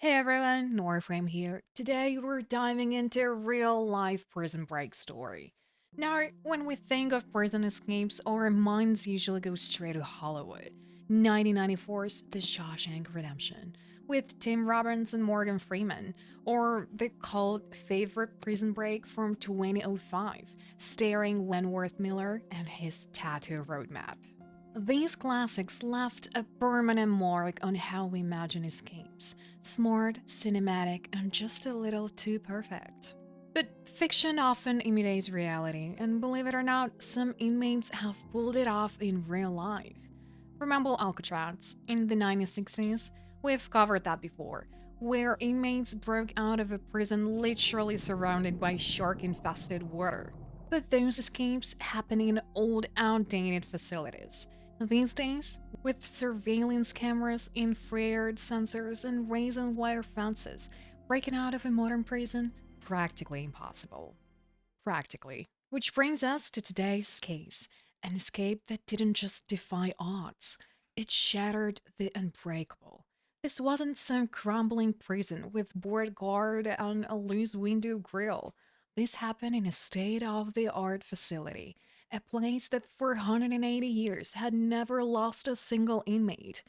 Hey everyone, Norframe here. Today we're diving into a real-life prison break story. Now, when we think of prison escapes, our minds usually go straight to Hollywood. 1994's The Shawshank Redemption, with Tim Robbins and Morgan Freeman, or the cult favorite Prison Break from 2005, starring Wentworth Miller and his tattoo roadmap. These classics left a permanent mark on how we imagine escapes. Smart, cinematic, and just a little too perfect. But fiction often imitates reality, and believe it or not, some inmates have pulled it off in real life. Remember Alcatraz in the 1960s? We've covered that before, where inmates broke out of a prison literally surrounded by shark-infested water. But those escapes happen in old, outdated facilities. These days, with surveillance cameras, infrared sensors, and razor wire fences, breaking out of a modern prison, practically impossible. Practically. Which brings us to today's case, an escape that didn't just defy odds, it shattered the unbreakable. This wasn't some crumbling prison with board guard and a loose window grill. This happened in a state-of-the-art facility, a place that for 180 years had never lost a single inmate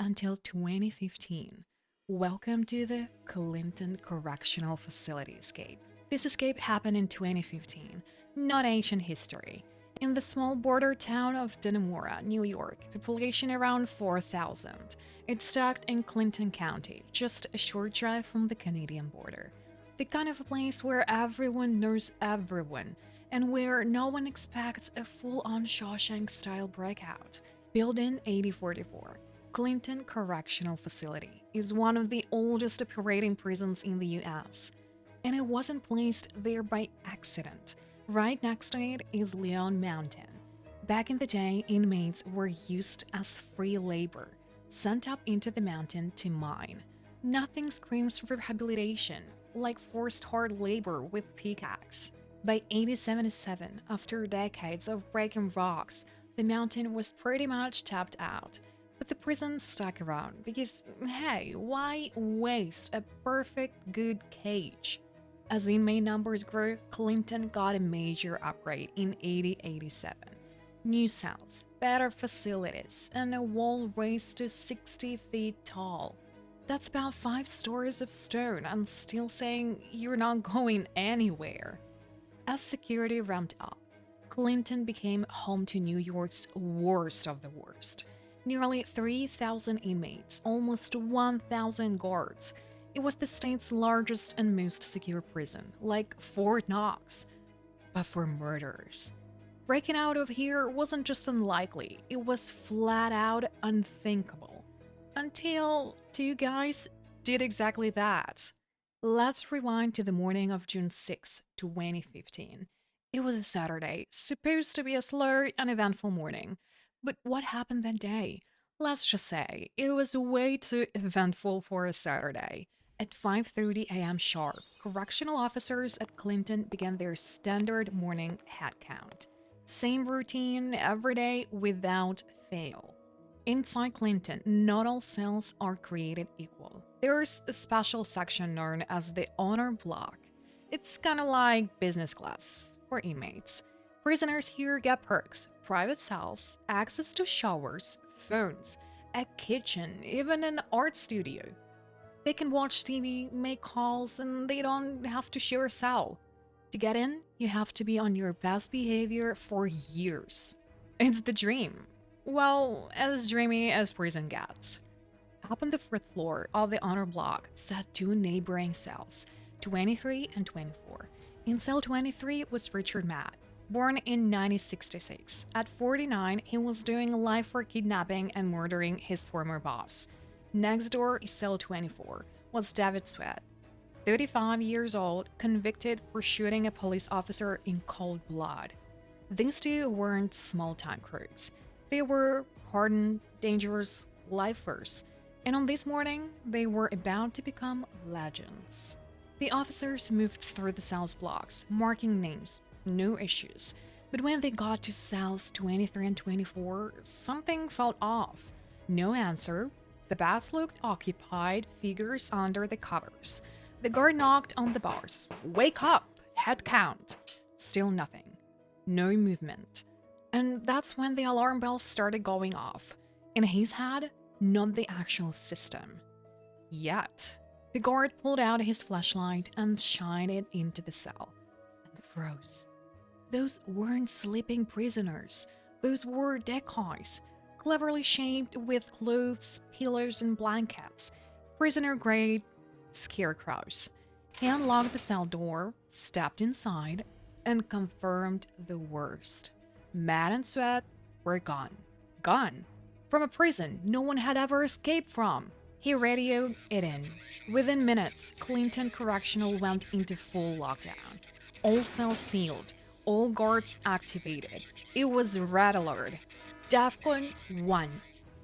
until 2015. Welcome to the Clinton Correctional Facility escape. This escape happened in 2015, not ancient history. In the small border town of Dannemora, New York, population around 4,000. It's tucked in Clinton County, just a short drive from the Canadian border. The kind of a place where everyone knows everyone, and where no one expects a full-on Shawshank-style breakout. Built in 1844, Clinton Correctional Facility is one of the oldest operating prisons in the US, and it wasn't placed there by accident. Right next to it is Leon Mountain. Back in the day, inmates were used as free labor, sent up into the mountain to mine. Nothing screams rehabilitation like forced hard labor with pickaxe. By 1877, after decades of breaking rocks, the mountain was pretty much tapped out. But the prison stuck around because, hey, why waste a perfect good cage? As inmate numbers grew, Clinton got a major upgrade in 1887. New cells, better facilities, and a wall raised to 60 feet tall. That's about 5 stories of stone and still saying you're not going anywhere. As security ramped up, Clinton became home to New York's worst of the worst. Nearly 3,000 inmates, almost 1,000 guards. It was the state's largest and most secure prison, like Fort Knox, but for murderers. Breaking out of here wasn't just unlikely, it was flat out unthinkable. Until two guys did exactly that. Let's rewind to the morning of June 6, 2015. It was a Saturday, supposed to be a slow and eventful morning. But what happened that day? Let's just say, it was way too eventful for a Saturday. At 5:30 a.m. sharp, correctional officers at Clinton began their standard morning head count. Same routine every day without fail. Inside Clinton, not all cells are created equal. There's a special section known as the honor block. It's kinda like business class for inmates. Prisoners here get perks, private cells, access to showers, phones, a kitchen, even an art studio. They can watch TV, make calls, and they don't have to share a cell. To get in, you have to be on your best behavior for years. It's the dream. Well, as dreamy as prison gets. Up on the 4th floor of the honor block sat 2 neighboring cells, 23 and 24. In cell 23 was Richard Matt, born in 1966. At 49, he was doing life for kidnapping and murdering his former boss. Next door is cell 24, was David Sweat, 35 years old, convicted for shooting a police officer in cold blood. These two weren't small-time crooks. They were hardened, dangerous lifers, and on this morning, they were about to become legends. The officers moved through the cells blocks, marking names, no issues. But when they got to cells 23 and 24, something felt off. No answer, The beds looked occupied, figures under the covers. The guard knocked on the bars. Wake up! Head count. Still nothing. No movement. And that's when the alarm bells started going off. In his head, not the actual system. Yet, the guard pulled out his flashlight and shined it into the cell. And froze. Those weren't sleeping prisoners. Those were decoys, cleverly shaped with clothes, pillows, and blankets. Prisoner-grade scarecrows. He unlocked the cell door, stepped inside, and confirmed the worst. Matt and Sweat were gone. Gone. From a prison no one had ever escaped from. He radioed it in. Within minutes, Clinton Correctional went into full lockdown. All cells sealed. All guards activated. It was red alert. DEFCON 1.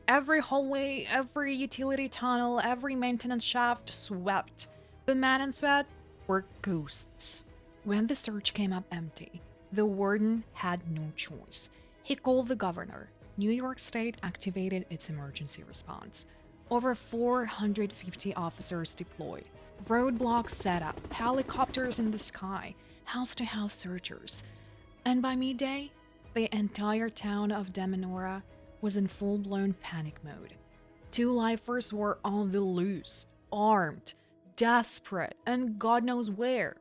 Every hallway, every utility tunnel, every maintenance shaft swept. But Matt and Sweat were ghosts. When the search came up empty, the warden had no choice. He called the governor. New York State activated its emergency response. Over 450 officers deployed. Roadblocks set up, helicopters in the sky, house-to-house searchers. And by midday, the entire town of Demenora was in full-blown panic mode. 2 lifers were on the loose, armed, desperate, and God knows where.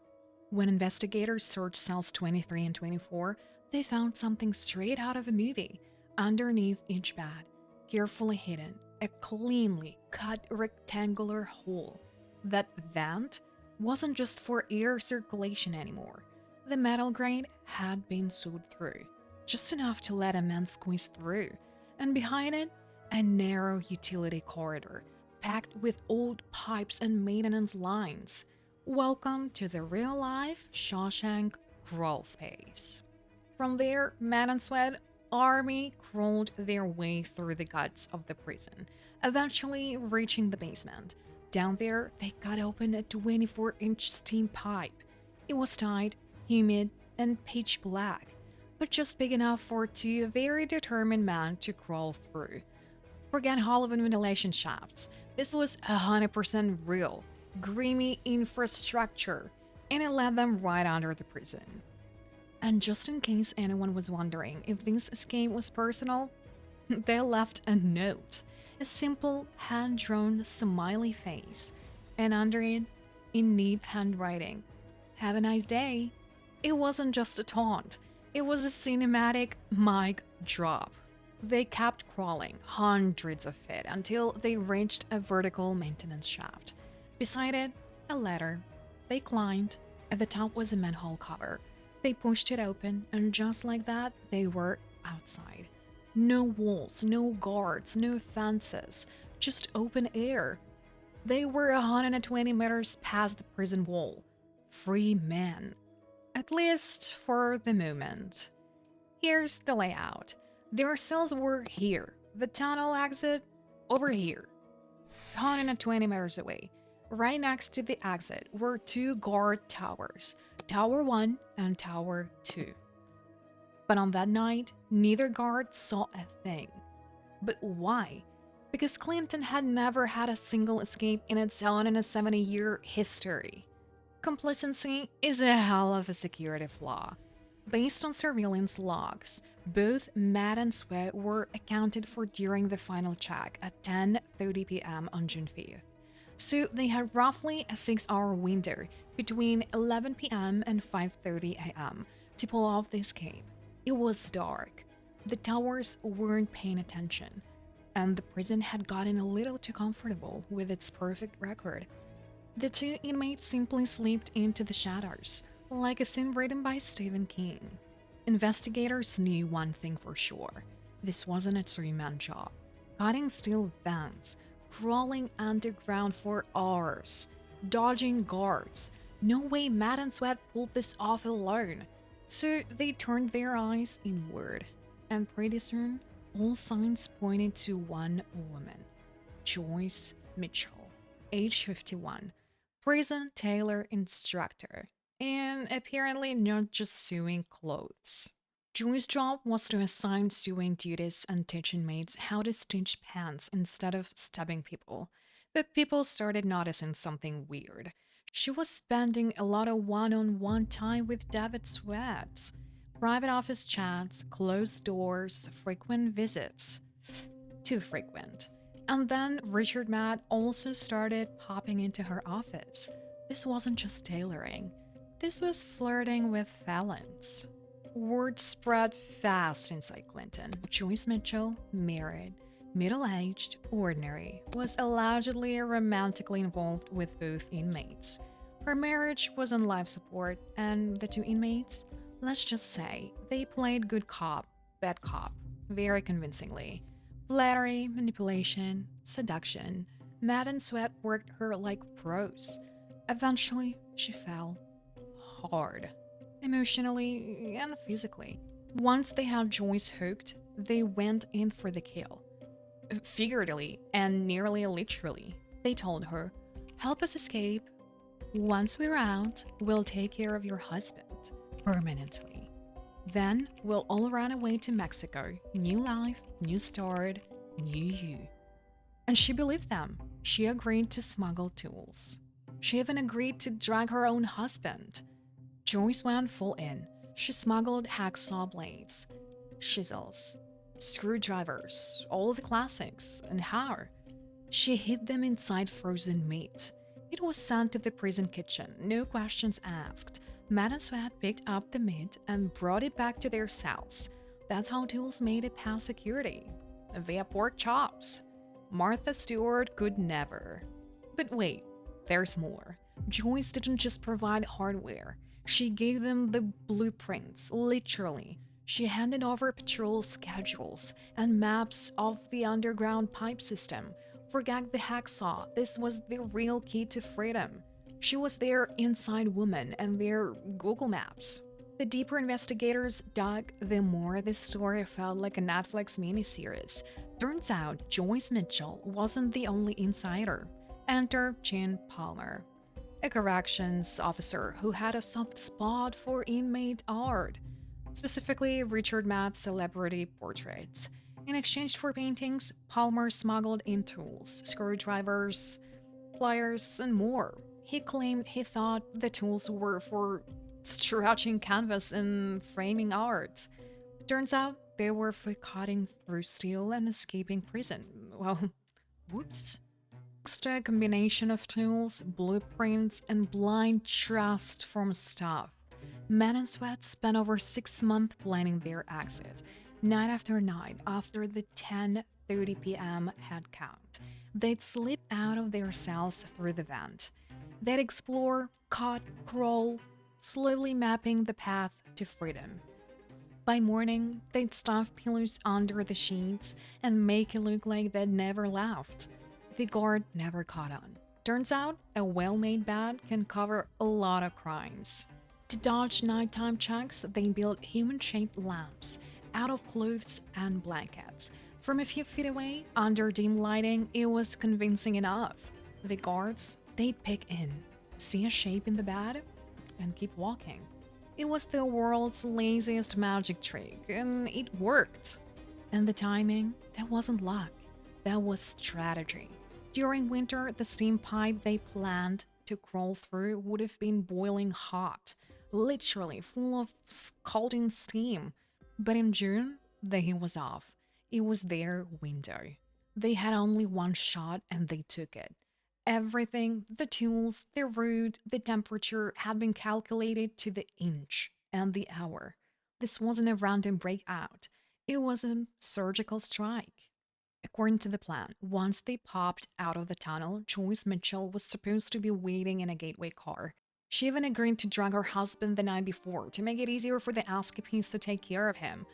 When investigators searched cells 23 and 24, they found something straight out of a movie. Underneath each bed, carefully hidden, a cleanly cut rectangular hole. That vent wasn't just for air circulation anymore. The metal grate had been sewed through, just enough to let a man squeeze through, and behind it, a narrow utility corridor, packed with old pipes and maintenance lines. Welcome to the real-life Shawshank crawl space. From there, Matt and Sweat Army crawled their way through the guts of the prison, eventually reaching the basement. Down there, they cut open a 24-inch steam pipe. It was tight, humid, and pitch black, but just big enough for 2 very determined men to crawl through. Forget hollow ventilation shafts. This was 100% real, grimy infrastructure, and it led them right under the prison. And just in case anyone was wondering if this escape was personal, they left a note, a simple hand-drawn smiley face, and under it, in neat handwriting, "Have a nice day." It wasn't just a taunt, it was a cinematic mic drop. They kept crawling, hundreds of feet, until they reached a vertical maintenance shaft. Beside it, a ladder. They climbed. At the top was a manhole cover. They pushed it open, and just like that, they were outside. No walls, no guards, no fences, just open air. They were 120 meters past the prison wall. Free men. At least for the moment. Here's the layout. Their cells were here. The tunnel exit over here. 120 meters away. Right next to the exit were 2 guard towers, Tower 1 and Tower 2. But on that night, neither guard saw a thing. But why? Because Clinton had never had a single escape in its 170-year history. Complacency is a hell of a security flaw. Based on surveillance logs, both Matt and Sweat were accounted for during the final check at 10:30 p.m. on June 5th. So they had roughly a 6-hour window between 11 p.m. and 5:30 a.m. to pull off the escape. It was dark. The towers weren't paying attention, and the prison had gotten a little too comfortable with its perfect record. The 2 inmates simply slipped into the shadows, like a scene written by Stephen King. Investigators knew one thing for sure. This wasn't a 3-man job. Cutting steel vents, crawling underground for hours, dodging guards. No way Matt and Sweat pulled this off alone. So they turned their eyes inward, and pretty soon, all signs pointed to one woman, Joyce Mitchell, age 51, prison tailor instructor, and apparently not just sewing clothes. Joy's job was to assign sewing duties and teach inmates how to stitch pants instead of stabbing people. But people started noticing something weird. She was spending a lot of one-on-one time with David Sweat. Private office chats, closed doors, frequent visits. Too frequent. And then Richard Matt also started popping into her office. This wasn't just tailoring. This was flirting with felons. Word spread fast inside Clinton. Joyce Mitchell, married, middle-aged, ordinary, was allegedly romantically involved with both inmates. Her marriage was on life support, and the two inmates, let's just say, they played good cop, bad cop, very convincingly. Flattery, manipulation, seduction. Matt and Sweat worked her like pros. Eventually, she fell hard, emotionally and physically. Once they had Joyce hooked, they went in for the kill. Figuratively and nearly literally. They told her, "Help us escape. Once we're out, we'll take care of your husband permanently. Then we'll all run away to Mexico. New life, new start, new you." And she believed them. She agreed to smuggle tools. She even agreed to drag her own husband. Joyce went full in. She smuggled hacksaw blades, chisels, screwdrivers, all the classics, and how? She hid them inside frozen meat. It was sent to the prison kitchen, no questions asked. Matt and Sweat picked up the meat and brought it back to their cells. That's how tools made it past security. Via pork chops. Martha Stewart could never. But wait, there's more. Joyce didn't just provide hardware. She gave them the blueprints, literally. She handed over patrol schedules and maps of the underground pipe system. Forget the hacksaw, this was the real key to freedom. She was their inside woman and their Google Maps. The deeper investigators dug, the more this story felt like a Netflix miniseries. Turns out Joyce Mitchell wasn't the only insider. Enter Chin Palmer, a corrections officer who had a soft spot for inmate art, specifically Richard Matt's celebrity portraits. In exchange for paintings, Palmer smuggled in tools, screwdrivers, pliers, and more. He claimed he thought the tools were for stretching canvas and framing art. Turns out they were for cutting through steel and escaping prison. Well, whoops. Extra combination of tools, blueprints, and blind trust from staff. Matt and Sweat spent over 6 months planning their exit. Night after night, after the 10:30 p.m. head count, they'd slip out of their cells through the vent. They'd explore, cut, crawl, slowly mapping the path to freedom. By morning, they'd stuff pillows under the sheets and make it look like they'd never left. The guard never caught on. Turns out, a well-made bed can cover a lot of crimes. To dodge nighttime checks, they built human-shaped lamps out of clothes and blankets. From a few feet away, under dim lighting, it was convincing enough. The guards, they'd pick in, see a shape in the bed, and keep walking. It was the world's laziest magic trick, and it worked. And the timing, that wasn't luck, that was strategy. During winter, the steam pipe they planned to crawl through would have been boiling hot, literally full of scalding steam. But in June, the heat was off. It was their window. They had only one shot and they took it. Everything, the tools, the route, the temperature had been calculated to the inch and the hour. This wasn't a random breakout. It was a surgical strike. According to the plan, once they popped out of the tunnel, Joyce Mitchell was supposed to be waiting in a gateway car. She even agreed to drug her husband the night before to make it easier for the escapees to take care of him.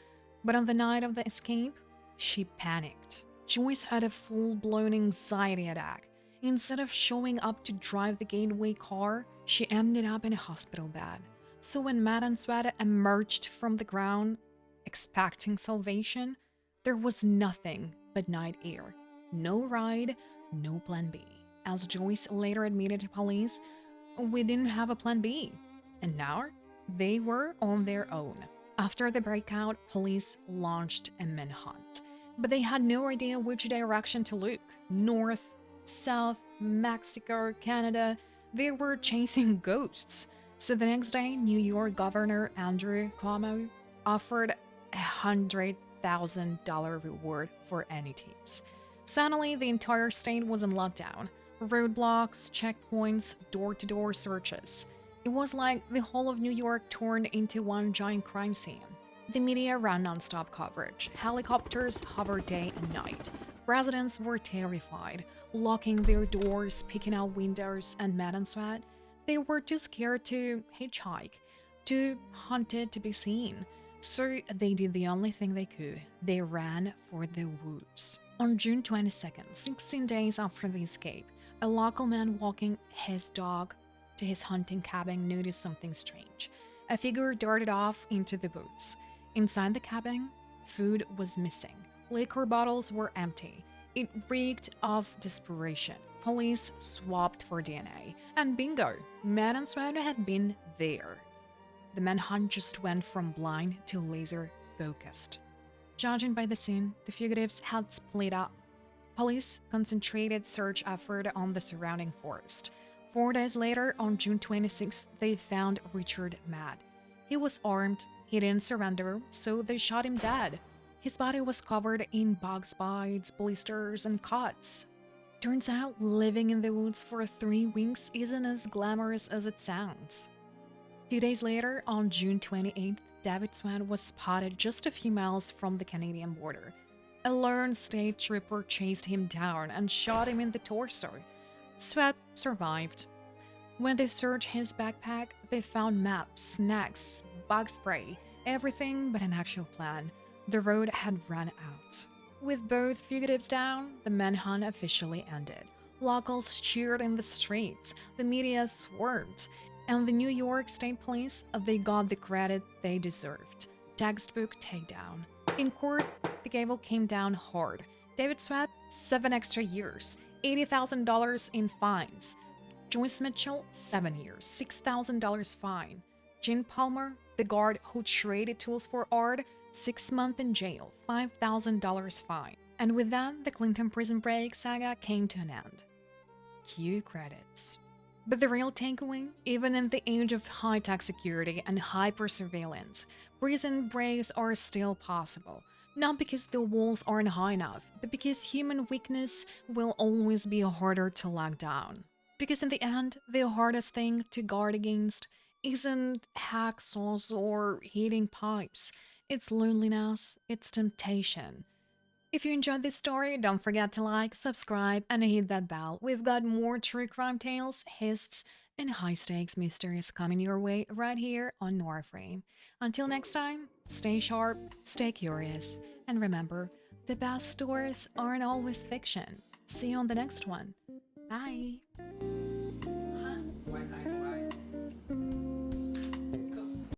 But on the night of the escape, she panicked. Joyce had a full-blown anxiety attack. Instead of showing up to drive the gateway car, she ended up in a hospital bed. So when Matt and Sweat emerged from the ground, expecting salvation, there was nothing but night air. No ride, no plan B. As Joyce later admitted to police, "We didn't have a plan B." And now, they were on their own. After the breakout, police launched a manhunt, but they had no idea which direction to look. North, south, Mexico, Canada, they were chasing ghosts. So the next day, New York Governor Andrew Cuomo offered $100,000 reward for any tips. Suddenly, the entire state was on lockdown. Roadblocks, checkpoints, door-to-door searches. It was like the whole of New York turned into one giant crime scene. The media ran non-stop coverage. Helicopters hovered day and night. Residents were terrified, locking their doors, picking out windows, and mad and sweat. They were too scared to hitchhike, too hunted to be seen. So they did the only thing they could. They ran for the woods. On June 22nd, 16 days after the escape, a local man walking his dog to his hunting cabin noticed something strange. A figure darted off into the woods. Inside the cabin, food was missing. Liquor bottles were empty. It reeked of desperation. Police swabbed for DNA, and bingo, Matt and Swan had been there. The manhunt just went from blind to laser focused. Judging by the scene, the fugitives had split up. Police concentrated search effort on the surrounding forest. 4 days later, on June 26th, they found Richard Matt. He was armed, he didn't surrender, so they shot him dead. His body was covered in bug bites, blisters, and cuts. Turns out living in the woods for 3 weeks isn't as glamorous as it sounds. 2 days later, on June 28th, David Swan was spotted just a few miles from the Canadian border. A learned state trooper chased him down and shot him in the torso. Swan survived. When they searched his backpack, they found maps, snacks, bug spray, everything but an actual plan. The road had run out. With both fugitives down, the manhunt officially ended. Locals cheered in the streets, the media swarmed, and the New York State Police, they got the credit they deserved. Textbook takedown. In court, the gavel came down hard. David Sweat, 7 extra years, $80,000 in fines. Joyce Mitchell, 7 years, $6,000 fine. Gene Palmer, the guard who traded tools for art, 6 months in jail, $5,000 fine. And with that, the Clinton prison break saga came to an end. Cue credits. But the real takeaway, even in the age of high-tech security and hyper-surveillance, prison breaks are still possible. Not because the walls aren't high enough, but because human weakness will always be harder to lock down. Because in the end, the hardest thing to guard against isn't hacksaws or heating pipes. It's loneliness, it's temptation. If you enjoyed this story, don't forget to like, subscribe, and hit that bell. We've got more true crime tales, heists, and high-stakes mysteries coming your way right here on Noir Frame. Until next time, stay sharp, stay curious, and remember, the best stories aren't always fiction. See you on the next one. Bye!